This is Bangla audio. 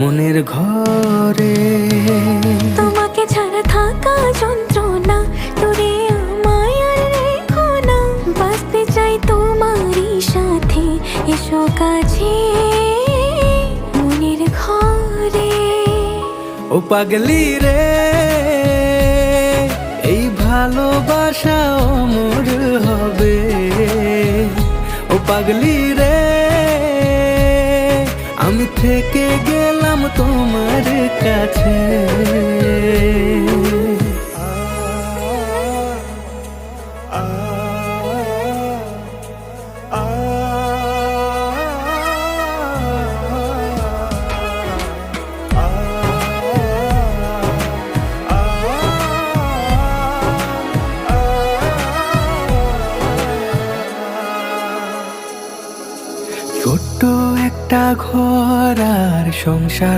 মনের ঘরে তোমাকে ছাড়া থাকা যন্ত্রণা, দূরে আমায় আর রেখো না। বাঁচতে চাই তোমারই সাথে, এসো কাছে মনের ঘরে। ও পাগলি রে, এই ভালোবাসা অমর হবে। ও পাগলি রে, আমি থেকে গেলাম তোমার কাছে। ছোট্ট একটা ঘর আর সংসার।